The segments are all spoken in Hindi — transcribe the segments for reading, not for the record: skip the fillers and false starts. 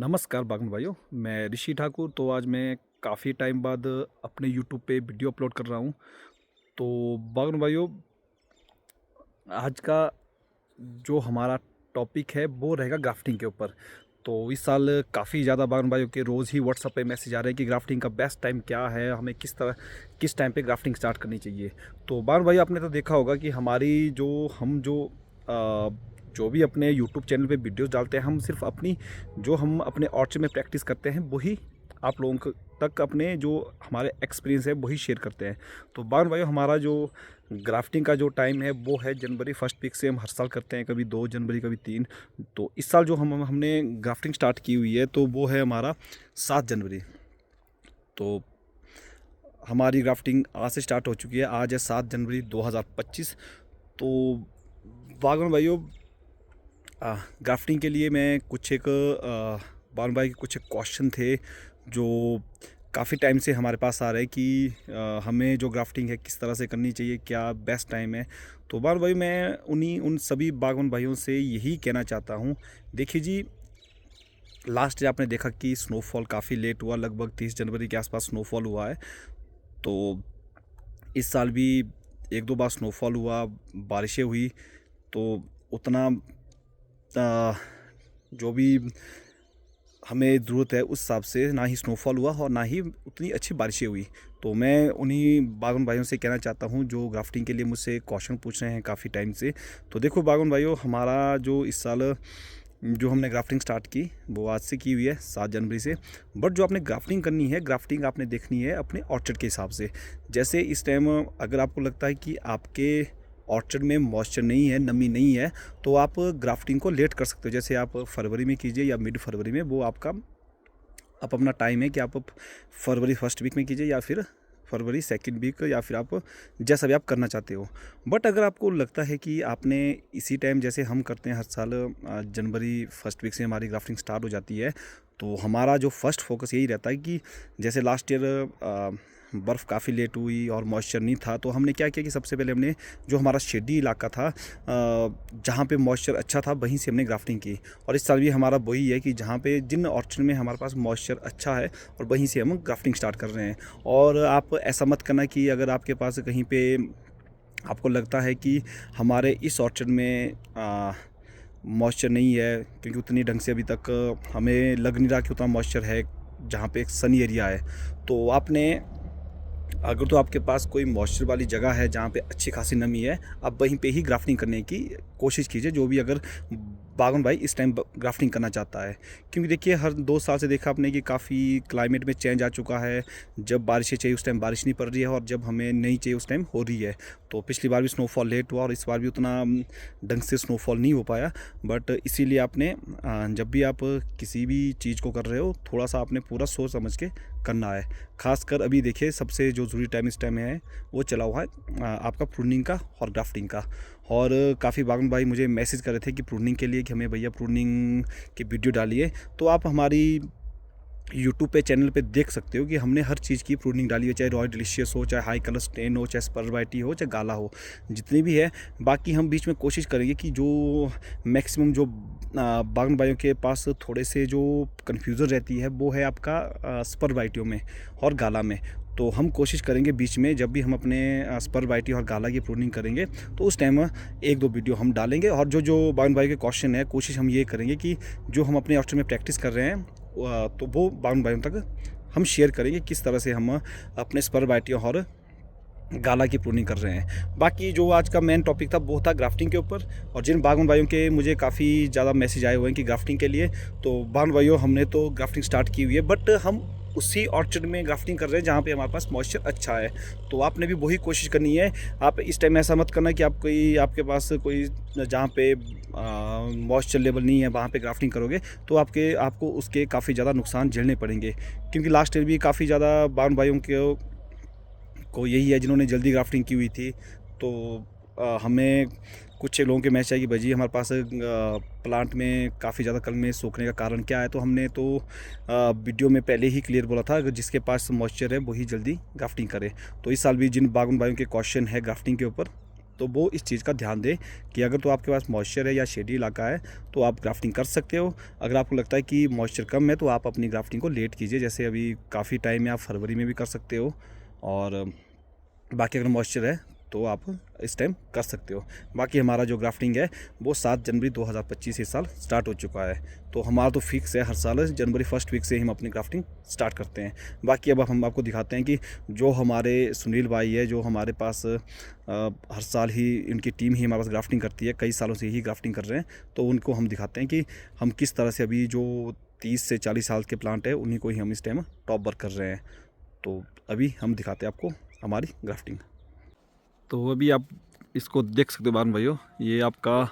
नमस्कार बागन भाइयों। मैं ऋषि ठाकुर। तो आज मैं काफ़ी टाइम बाद अपने यूट्यूब पे वीडियो अपलोड कर रहा हूँ। तो बागन भाइयों, आज का जो हमारा टॉपिक है वो रहेगा ग्राफ्टिंग के ऊपर। तो इस साल काफ़ी ज़्यादा बागन भाइयों के रोज़ ही व्हाट्सएप पे मैसेज आ रहे हैं कि ग्राफ्टिंग का बेस्ट टाइम क्या है, हमें किस टाइम पे ग्राफ्टिंग स्टार्ट करनी चाहिए। तो बागन भाई, आपने तो देखा होगा कि हमारी अ, जो भी अपने यूट्यूब चैनल पे वीडियोस डालते हैं, हम सिर्फ हम अपने ऑर्चर्ड में प्रैक्टिस करते हैं, वही आप लोगों तक अपने जो हमारे एक्सपीरियंस है वही शेयर करते हैं। तो बागन भाई, हमारा जो ग्राफ्टिंग का जो टाइम है वो है जनवरी फर्स्ट वीक से। हम हर साल करते हैं, कभी 2 जनवरी, कभी 3। तो इस साल जो हमने ग्राफ्टिंग स्टार्ट की हुई है तो वो है हमारा 7 जनवरी। तो हमारी ग्राफ्टिंग आज से स्टार्ट हो चुकी है। आज है 7 जनवरी 2025। तो बागन भाइयों, ग्राफ्टिंग के लिए मैं बागन भाई के कुछ एक क्वेश्चन थे जो काफ़ी टाइम से हमारे पास आ रहे हैं कि हमें जो ग्राफ्टिंग है किस तरह से करनी चाहिए, क्या बेस्ट टाइम है। तो बागन भाई, मैं उन सभी बागवान भाइयों से यही कहना चाहता हूँ। देखिए जी, लास्ट ईयर आपने देखा कि स्नोफॉल काफ़ी लेट हुआ, लगभग 30 जनवरी के आसपास स्नोफॉल हुआ है। तो इस साल भी एक दो बार स्नोफॉल हुआ, बारिशें हुई। तो उतना अ, जो भी हमें ज़रूरत है उस हिसाब से ना ही स्नोफॉल हुआ और ना ही उतनी अच्छी बारिशें हुई। तो मैं उन्हीं बागवान भाइयों से कहना चाहता हूँ जो ग्राफ्टिंग के लिए मुझसे क्वेश्चन पूछ रहे हैं काफ़ी टाइम से। तो देखो बागवान भाइयों, हमारा जो इस साल जो हमने ग्राफ्टिंग स्टार्ट की वो आज से की हुई है, 7 जनवरी से। बट जो आपने ग्राफ्टिंग करनी है, ग्राफ्टिंग आपने देखनी है अपने ऑर्चर्ड के हिसाब से। जैसे इस टाइम अगर आपको लगता है कि आपके ऑर्चर्ड में मॉइस्चर नहीं है, नमी नहीं है, तो आप ग्राफ्टिंग को लेट कर सकते हो। जैसे आप फरवरी में कीजिए या मिड फरवरी में, वो आपका आप अपना टाइम है कि आप फरवरी फर्स्ट वीक में कीजिए या फिर फरवरी सेकंड वीक, या फिर आप जैसा भी आप करना चाहते हो। बट अगर आपको लगता है कि आपने इसी टाइम, जैसे हम करते हैं हर साल, जनवरी फर्स्ट वीक से हमारी ग्राफ्टिंग स्टार्ट हो जाती है। तो हमारा जो फर्स्ट फोकस यही रहता है कि जैसे लास्ट ईयर बर्फ़ काफ़ी लेट हुई और मॉइस्चर नहीं था, तो हमने क्या किया कि सबसे पहले हमने जो हमारा शेडी इलाका था, जहाँ पे मॉइस्चर अच्छा था, वहीं से हमने ग्राफ्टिंग की। और इस साल भी हमारा वही है कि जहाँ पे जिन ऑर्चर्ड में हमारे पास मॉइस्चर अच्छा है और वहीं से हम ग्राफ्टिंग स्टार्ट कर रहे हैं। और आप ऐसा मत करना कि अगर आपके पास कहीं पे आपको लगता है कि हमारे इस ऑर्चर्ड में मॉइस्चर नहीं है, क्योंकि उतनी ढंग से अभी तक हमें लग नहीं रहा कि उतना मॉइस्चर है जहाँ पे एक सनी एरिया है। तो आपने, अगर तो आपके पास कोई मॉइस्चर वाली जगह है जहाँ पे अच्छी खासी नमी है, आप वहीं पे ही ग्राफ्टिंग करने की कोशिश कीजिए, जो भी अगर बागवान भाई इस टाइम ग्राफ्टिंग करना चाहता है। क्योंकि देखिए, हर 2 साल से देखा आपने कि काफ़ी क्लाइमेट में चेंज आ चुका है। जब बारिशें चाहिए उस टाइम बारिश नहीं पड़ रही है, और जब हमें नहीं चाहिए उस टाइम हो रही है। तो पिछली बार भी स्नोफॉल लेट हुआ और इस बार भी उतना ढंग से स्नोफॉल नहीं हो पाया। बट इसीलिए आपने जब भी आप किसी भी चीज़ को कर रहे हो, थोड़ा सा आपने पूरा सोच समझ के करना है। खासकर अभी देखिए, सबसे जो ज़रूरी टाइम इस टाइम है वो चला हुआ है आपका प्रूनिंग का और ग्राफ्टिंग का। और काफ़ी बागवान भाई मुझे मैसेज कर रहे थे कि प्रूनिंग के लिए, कि हमें भैया प्रूनिंग की वीडियो डालिए। तो आप हमारी यूट्यूब पे चैनल पे देख सकते हो कि हमने हर चीज़ की प्रूनिंग डाली है, चाहे रॉयल डिलीशियस हो, चाहे हाई कलर स्टेन हो, चाहे स्पर्वाइटी हो, चाहे गाला हो, जितनी भी है। बाकी हम बीच में कोशिश करेंगे कि जो मैक्सिमम जो बागवान भाइयों के पास थोड़े से जो कन्फ्यूज़न रहती है वो है आपका स्पर्वाइटियों में और गाला में। तो हम कोशिश करेंगे बीच में जब भी हम अपने स्पर्वाइटी और गाला की प्रूनिंग करेंगे, तो उस टाइम एक दो वीडियो हम डालेंगे। और जो जो बागवान भाई के क्वेश्चन है, कोशिश हम ये करेंगे कि जो हम अपने ऑप्शन में प्रैक्टिस कर रहे हैं, तो वो बागवान भाइयों तक हम शेयर करेंगे किस तरह से हम अपने स्पर्वाइटियों और गाला की प्रूनिंग कर रहे हैं। बाकी जो आज का मेन टॉपिक था वो था ग्राफ्टिंग के ऊपर। और जिन बागवान भाइयों के मुझे काफ़ी ज़्यादा मैसेज आए हुए हैं कि ग्राफ्टिंग के लिए, तो बागवान भाइयों, हमने तो ग्राफ्टिंग स्टार्ट की हुई है, बट हम उसी ऑर्चर्ड में ग्राफ्टिंग कर रहे हैं जहाँ पे हमारे पास मॉइस्चर अच्छा है। तो आपने भी वही कोशिश करनी है। आप इस टाइम ऐसा मत करना कि आपके पास कोई जहाँ पे मॉइस्चर लेवल नहीं है वहाँ पे ग्राफ्टिंग करोगे, तो आपको उसके काफ़ी ज़्यादा नुकसान झेलने पड़ेंगे। क्योंकि लास्ट ईयर भी काफ़ी ज़्यादा बागवान भाइयों को यही है जिन्होंने जल्दी ग्राफ्टिंग की हुई थी। तो हमें कुछ लोगों के मैसेज आई कि भाई हमारे पास प्लांट में काफ़ी ज़्यादा कल में सूखने का कारण क्या है। तो हमने तो वीडियो में पहले ही क्लियर बोला था, अगर जिसके पास मॉइस्चर है वही जल्दी ग्राफ्टिंग करे। तो इस साल भी जिन बागवान भाइयों के क्वेश्चन है ग्राफ्टिंग के ऊपर, तो वो इस चीज़ का ध्यान दें कि अगर तो आपके पास मॉइस्चर है या शेडी इलाका है तो आप ग्राफ्टिंग कर सकते हो। अगर आपको लगता है कि मॉइस्चर कम है तो आप अपनी ग्राफ्टिंग को लेट कीजिए, जैसे अभी काफ़ी टाइम है, आप फरवरी में भी कर सकते हो। और बाकी अगर मॉइस्चर है तो आप इस टाइम कर सकते हो। बाकी हमारा जो ग्राफ्टिंग है वो 7 जनवरी 2025 इस साल स्टार्ट हो चुका है। तो हमारा तो फिक्स है, हर साल जनवरी फर्स्ट वीक से हम अपनी ग्राफ्टिंग स्टार्ट करते हैं। बाकी अब हम आपको दिखाते हैं कि जो हमारे सुनील भाई है, जो हमारे पास हर साल ही इनकी टीम ही हमारे पास ग्राफ्टिंग करती है, कई सालों से ही ग्राफ्टिंग कर रहे हैं, तो उनको हम दिखाते हैं कि हम किस तरह से अभी जो 30 से 40 साल के प्लांट है उन्हीं को ही हम इस टाइम टॉप वर्क कर रहे हैं। तो अभी हम दिखाते हैं आपको हमारी ग्राफ्टिंग। तो अभी आप इसको देख सकते हो बारन भाइयों, ये आपका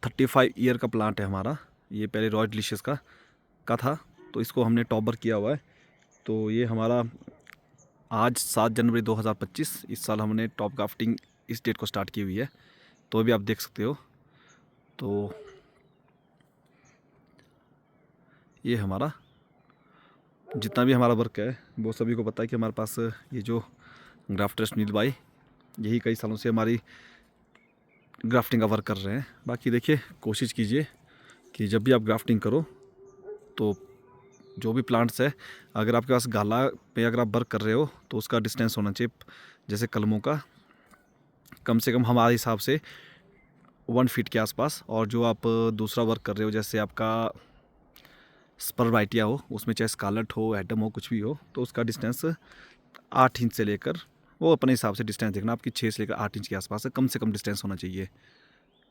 35 ईयर का प्लांट है हमारा। ये पहले रॉयल डिलीशियस का था, तो इसको हमने टॉपर किया हुआ है। तो ये हमारा आज 7 जनवरी 2025 इस साल हमने टॉप ग्राफ्टिंग इस डेट को स्टार्ट की हुई है। तो अभी आप देख सकते हो। तो ये हमारा जितना भी हमारा वर्क है वो सभी को पता है कि हमारे पास ये जो ग्राफ्टर सुनील भाई यही कई सालों से हमारी ग्राफ्टिंग का वर्क कर रहे हैं। बाकी देखिए, कोशिश कीजिए कि जब भी आप ग्राफ्टिंग करो तो जो भी प्लांट्स है, अगर आपके पास गाला पे अगर आप वर्क कर रहे हो तो उसका डिस्टेंस होना चाहिए, जैसे कलमों का कम से कम हमारे हिसाब से 1 फीट के आसपास। और जो आप दूसरा वर्क कर रहे हो, जैसे आपका स्परवाइटिया हो, उसमें चाहे स्कारलेट हो, एडम हो, कुछ भी हो, तो उसका डिस्टेंस 8 इंच से लेकर, वो अपने हिसाब से डिस्टेंस देखना, आपकी 6 से लेकर 8 इंच के आसपास कम से कम डिस्टेंस होना चाहिए।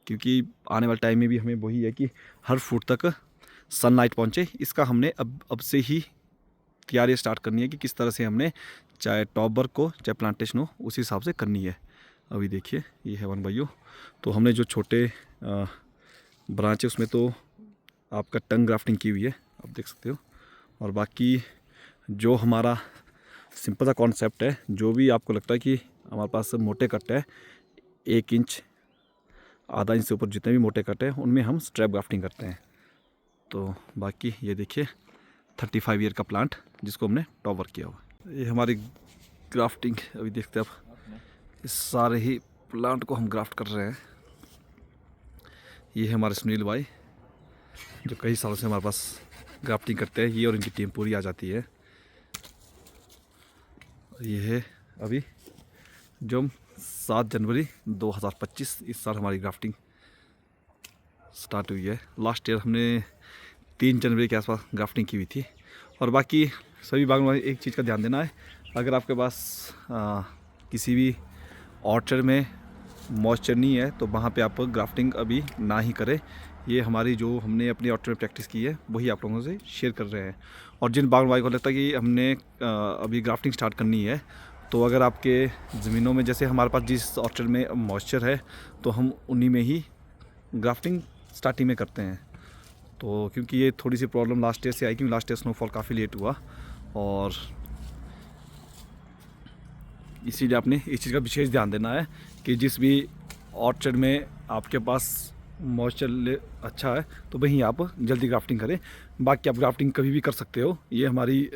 क्योंकि आने वाले टाइम में भी हमें वही है कि हर फुट तक सनलाइट पहुँचे। इसका हमने अब से ही तैयारी स्टार्ट करनी है कि किस तरह से हमने चाहे टॉप वर्क हो चाहे प्लांटेशन हो उसी हिसाब से करनी है। अभी देखिए, ये है वन भाइयों, तो हमने जो छोटे ब्रांच है उसमें तो आपका टंग ग्राफ्टिंग की हुई है, आप देख सकते हो। और बाकी जो हमारा सिंपल सा कॉन्सेप्ट है, जो भी आपको लगता है कि हमारे पास मोटे कट है 1 इंच, आधा इंच से ऊपर जितने भी मोटे कट है उनमें हम स्ट्रैप ग्राफ्टिंग करते हैं। तो बाकी ये देखिए 35 ईयर का प्लांट जिसको हमने टॉप वर्क किया हुआ। ये हमारी ग्राफ्टिंग अभी देखते हैं आप, इस सारे ही प्लांट को हम ग्राफ्ट कर रहे हैं। ये है हमारे सुनील भाई जो कई सालों से हमारे पास ग्राफ्टिंग करते हैं, ये और इनकी टीम पूरी आ जाती है। ये है अभी जो 7 जनवरी 2025 इस साल हमारी ग्राफ्टिंग स्टार्ट हुई है। लास्ट ईयर हमने 3 जनवरी के आसपास ग्राफ्टिंग की हुई थी। और बाकी सभी बागों में एक चीज़ का ध्यान देना है, अगर आपके पास किसी भी ऑर्चर्ड में मॉइस्चर नहीं है तो वहाँ पे आप ग्राफ्टिंग अभी ना ही करें। ये हमारी जो हमने अपनी ऑर्चर्ड में प्रैक्टिस की है वही आप लोगों से शेयर कर रहे हैं। और जिन बागों भाई को लगता है कि हमने अभी ग्राफ्टिंग स्टार्ट करनी है, तो अगर आपके ज़मीनों में जैसे हमारे पास जिस ऑर्चर्ड में मॉइस्चर है तो हम उन्हीं में ही ग्राफ्टिंग स्टार्टिंग में करते हैं। तो क्योंकि ये थोड़ी सी प्रॉब्लम लास्ट ईयर से आई, क्योंकि लास्ट ईयर स्नोफॉल काफ़ी लेट हुआ, और इसीलिए आपने इस चीज़ का विशेष ध्यान देना है कि जिस भी ऑर्चर्ड में आपके पास मॉइस्चर अच्छा है तो वहीं आप जल्दी ग्राफ्टिंग करें। बाकी आप ग्राफ्टिंग कभी भी कर सकते हो। ये हमारी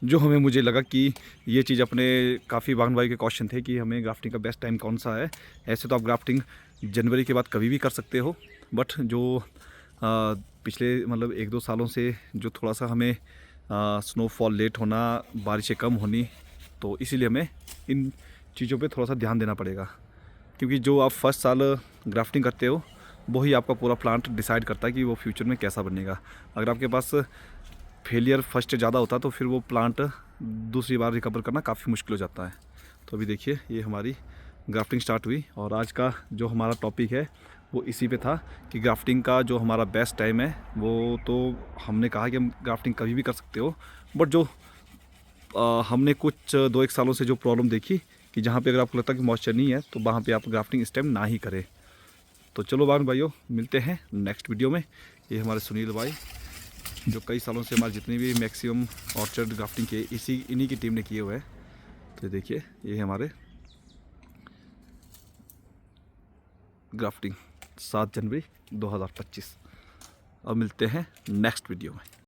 जो हमें मुझे लगा कि ये चीज़ अपने काफ़ी बागन भाई के क्वेश्चन थे कि हमें ग्राफ्टिंग का बेस्ट टाइम कौन सा है। ऐसे तो आप ग्राफ्टिंग जनवरी के बाद कभी भी कर सकते हो, बट जो पिछले मतलब 1-2 सालों से जो थोड़ा सा हमें स्नोफॉल लेट होना, बारिशें कम होनी, तो इसीलिए हमें इन चीज़ों पे थोड़ा सा ध्यान देना पड़ेगा। क्योंकि जो आप फर्स्ट साल ग्राफ्टिंग करते हो वही आपका पूरा प्लांट डिसाइड करता है कि वो फ्यूचर में कैसा बनेगा। अगर आपके पास फेलियर फर्स्ट ज़्यादा होता तो फिर वो प्लांट दूसरी बार रिकवर करना काफ़ी मुश्किल हो जाता है। तो अभी देखिए, ये हमारी ग्राफ्टिंग स्टार्ट हुई और आज का जो हमारा टॉपिक है वो इसी पे था कि ग्राफ्टिंग का जो हमारा बेस्ट टाइम है, वो तो हमने कहा कि हम ग्राफ्टिंग कभी भी कर सकते हो, बट जो हमने कुछ 2-1 सालों से जो प्रॉब्लम देखी कि जहाँ पे अगर आपको लगता है कि मॉइस्चर नहीं है तो वहाँ पे आप ग्राफ्टिंग इस टाइम ना ही करें। तो चलो बागन भाइयों, मिलते हैं नेक्स्ट वीडियो में। ये हमारे सुनील भाई जो कई सालों से हमारे जितनी भी मैक्सिमम ऑर्चर्ड ग्राफ्टिंग के इन्हीं की टीम ने किए हुए हैं। तो देखिए, ये है हमारे ग्राफ्टिंग 7 जनवरी 2025। अब मिलते हैं नेक्स्ट वीडियो में।